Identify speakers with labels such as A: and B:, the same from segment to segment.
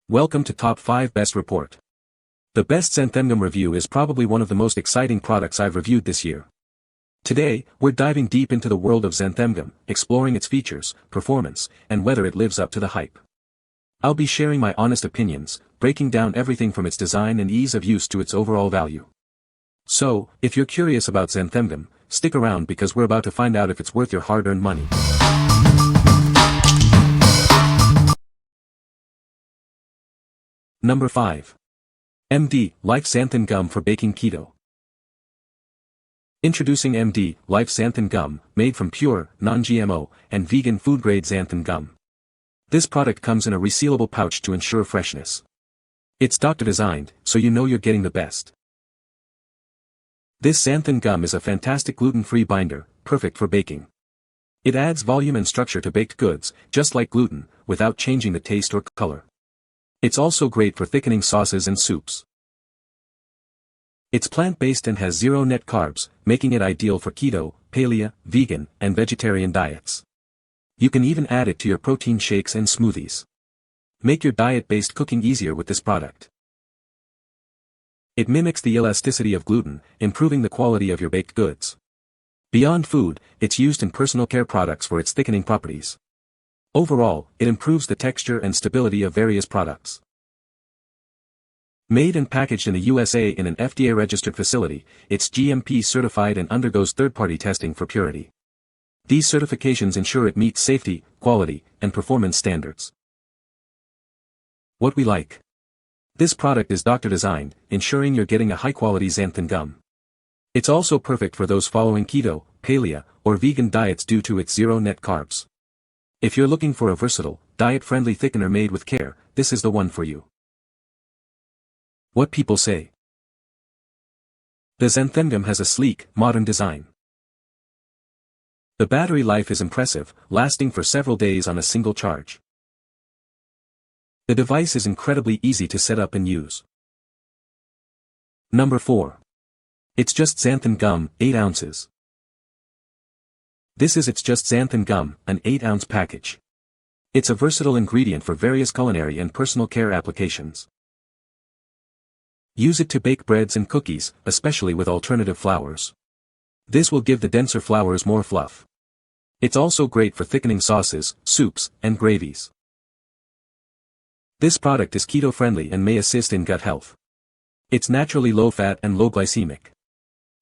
A: Welcome to Top 5 Best Report. The best Zanthemgum review is probably one of the most exciting products I've reviewed this year. Today, we're diving deep into the world of Zanthemgum, exploring its features, performance, and whether it lives up to the hype. I'll be sharing my honest opinions, breaking down everything from its design and ease of use to its overall value. So, if you're curious about Zanthemgum, stick around because we're about to find out if it's worth your hard-earned money. Number 5. MD Life Xanthan Gum for Baking Keto. Introducing MD Life Xanthan Gum, made from pure, non-GMO, and vegan food-grade xanthan gum. This product comes in a resealable pouch to ensure freshness. It's doctor-designed, so you know you're getting the best. This xanthan gum is a fantastic gluten-free binder, perfect for baking. It adds volume and structure to baked goods, just like gluten, without changing the taste or color. It's also great for thickening sauces and soups. It's plant-based and has zero net carbs, making it ideal for keto, paleo, vegan, and vegetarian diets. You can even add it to your protein shakes and smoothies. Make your diet-based cooking easier with this product. It mimics the elasticity of gluten, improving the quality of your baked goods. Beyond food, it's used in personal care products for its thickening properties. Overall, it improves the texture and stability of various products. Made and packaged in the USA in an FDA-registered facility, it's GMP certified and undergoes third-party testing for purity. These certifications ensure it meets safety, quality, and performance standards. What we like. This product is doctor-designed, ensuring you're getting a high-quality xanthan gum. It's also perfect for those following keto, paleo, or vegan diets due to its zero net carbs. If you're looking for a versatile, diet-friendly thickener made with care, this is the one for you. What people say. The Zanthemgum has a sleek, modern design. The battery life is impressive, lasting for several days on a single charge. The device is incredibly easy to set up and use. Number 4. It's Just Xanthan Gum, 8 ounces. This is It's Just Xanthan Gum, an 8-ounce package. It's a versatile ingredient for various culinary and personal care applications. Use it to bake breads and cookies, especially with alternative flours. This will give the denser flours more fluff. It's also great for thickening sauces, soups, and gravies. This product is keto-friendly and may assist in gut health. It's naturally low-fat and low-glycemic.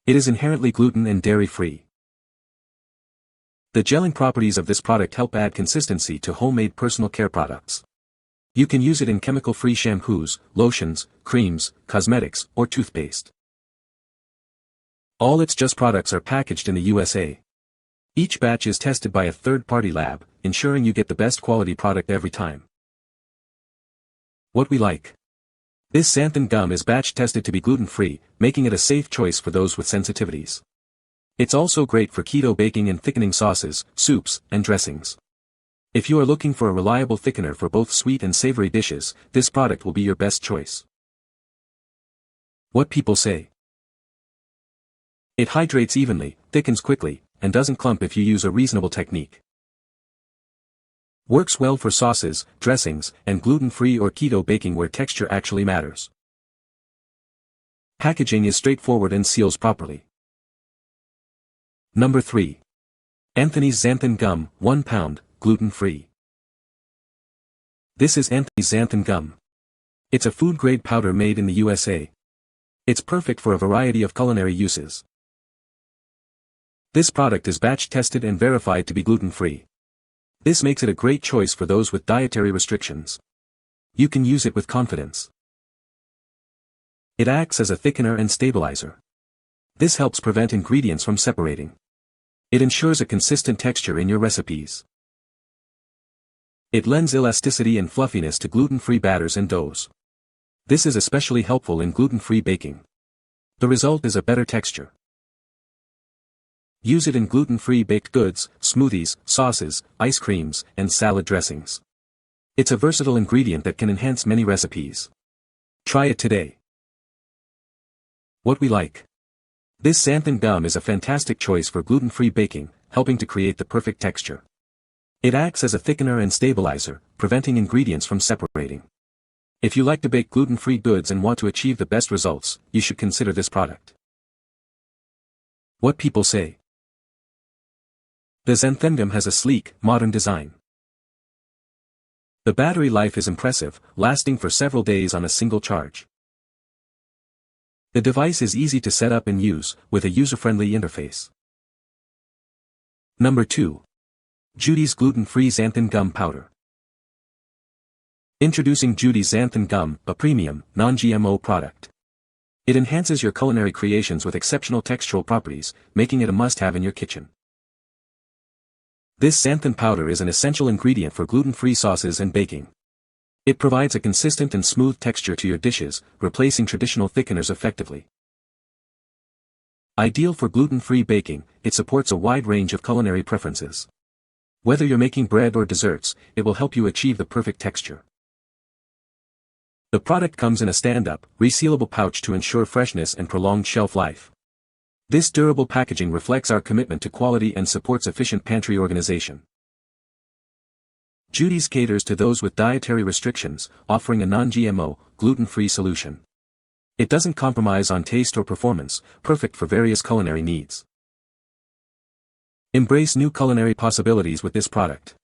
A: It is inherently gluten and dairy-free. The gelling properties of this product help add consistency to homemade personal care products. You can use it in chemical-free shampoos, lotions, creams, cosmetics, or toothpaste. All It's Just products are packaged in the USA. Each batch is tested by a third-party lab, ensuring you get the best quality product every time. What we like. This xanthan gum is batch tested to be gluten-free, making it a safe choice for those with sensitivities. It's also great for keto baking and thickening sauces, soups, and dressings. If you are looking for a reliable thickener for both sweet and savory dishes, this product will be your best choice. What people say. It hydrates evenly, thickens quickly, and doesn't clump if you use a reasonable technique. Works well for sauces, dressings, and gluten-free or keto baking where texture actually matters. Packaging is straightforward and seals properly. Number 3. Anthony's Xanthan Gum, 1 pound, gluten-free. This is Anthony's Xanthan Gum. It's a food-grade powder made in the USA. It's perfect for a variety of culinary uses. This product is batch-tested and verified to be gluten-free. This makes it a great choice for those with dietary restrictions. You can use it with confidence. It acts as a thickener and stabilizer. This helps prevent ingredients from separating. It ensures a consistent texture in your recipes. It lends elasticity and fluffiness to gluten-free batters and doughs. This is especially helpful in gluten-free baking. The result is a better texture. Use it in gluten-free baked goods, smoothies, sauces, ice creams, and salad dressings. It's a versatile ingredient that can enhance many recipes. Try it today. What we like. This xanthan gum is a fantastic choice for gluten-free baking, helping to create the perfect texture. It acts as a thickener and stabilizer, preventing ingredients from separating. If you like to bake gluten-free goods and want to achieve the best results, you should consider this product. What people say. The Zanthemgum has a sleek, modern design. The battery life is impressive, lasting for several days on a single charge. The device is easy to set up and use, with a user-friendly interface. Number 2. JUDEE'S Gluten-Free Xanthan Gum Powder. Introducing JUDEE'S Xanthan Gum, a premium, non-GMO product. It enhances your culinary creations with exceptional textural properties, making it a must-have in your kitchen. This xanthan powder is an essential ingredient for gluten-free sauces and baking. It provides a consistent and smooth texture to your dishes, replacing traditional thickeners effectively. Ideal for gluten-free baking, it supports a wide range of culinary preferences. Whether you're making bread or desserts, it will help you achieve the perfect texture. The product comes in a stand-up, resealable pouch to ensure freshness and prolonged shelf life. This durable packaging reflects our commitment to quality and supports efficient pantry organization. JUDEE'S caters to those with dietary restrictions, offering a non-GMO, gluten-free solution. It doesn't compromise on taste or performance, perfect for various culinary needs. Embrace new culinary possibilities with this product.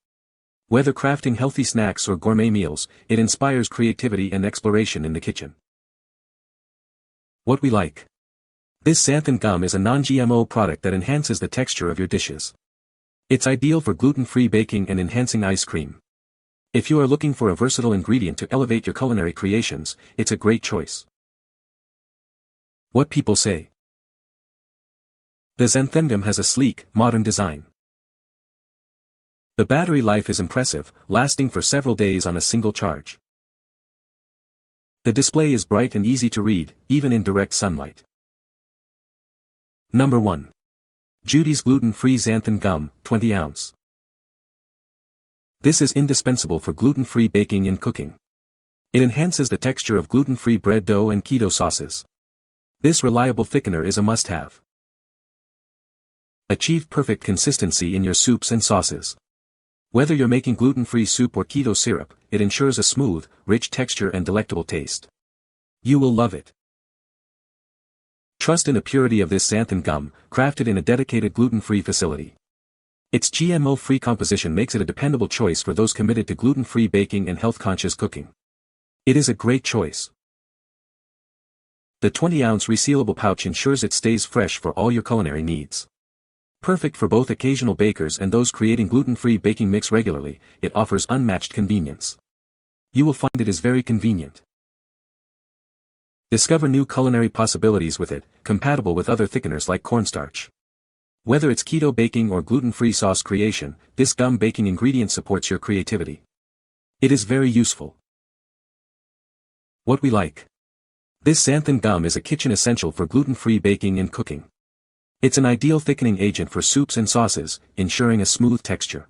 A: Whether crafting healthy snacks or gourmet meals, it inspires creativity and exploration in the kitchen. What we like. This xanthan gum is a non-GMO product that enhances the texture of your dishes. It's ideal for gluten-free baking and enhancing ice cream. If you are looking for a versatile ingredient to elevate your culinary creations, it's a great choice. What people say. The Zanthemgum has a sleek, modern design. The battery life is impressive, lasting for several days on a single charge. The display is bright and easy to read, even in direct sunlight. Number 1. JUDEE'S Gluten-Free Xanthan Gum, 20 ounce. This is indispensable for gluten-free baking and cooking. It enhances the texture of gluten-free bread dough and keto sauces. This reliable thickener is a must-have. Achieve perfect consistency in your soups and sauces. Whether you're making gluten-free soup or keto syrup, it ensures a smooth, rich texture and delectable taste. You will love it. Trust in the purity of this xanthan gum, crafted in a dedicated gluten-free facility. Its GMO-free composition makes it a dependable choice for those committed to gluten-free baking and health-conscious cooking. It is a great choice. The 20-ounce resealable pouch ensures it stays fresh for all your culinary needs. Perfect for both occasional bakers and those creating gluten-free baking mix regularly, it offers unmatched convenience. You will find it is very convenient. Discover new culinary possibilities with it, compatible with other thickeners like cornstarch. Whether it's keto baking or gluten-free sauce creation, this gum baking ingredient supports your creativity. It is very useful. What we like. This xanthan gum is a kitchen essential for gluten-free baking and cooking. It's an ideal thickening agent for soups and sauces, ensuring a smooth texture.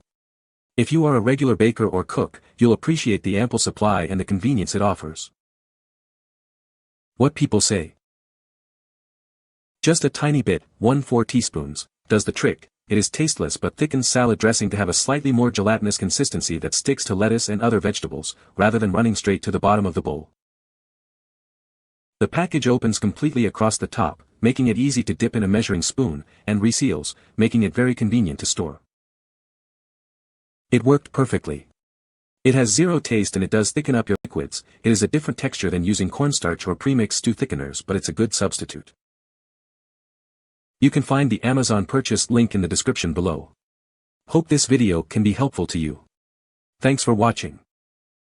A: If you are a regular baker or cook, you'll appreciate the ample supply and the convenience it offers. What people say. Just a tiny bit, 1/4 teaspoons, does the trick. It is tasteless but thickens salad dressing to have a slightly more gelatinous consistency that sticks to lettuce and other vegetables, rather than running straight to the bottom of the bowl. The package opens completely across the top, making it easy to dip in a measuring spoon, and reseals, making it very convenient to store. It worked perfectly. It has zero taste and it does thicken up your liquids. It is a different texture than using cornstarch or premixed stew thickeners, but it's a good substitute. You can find the Amazon purchase link in the description below. Hope this video can be helpful to you. Thanks for watching.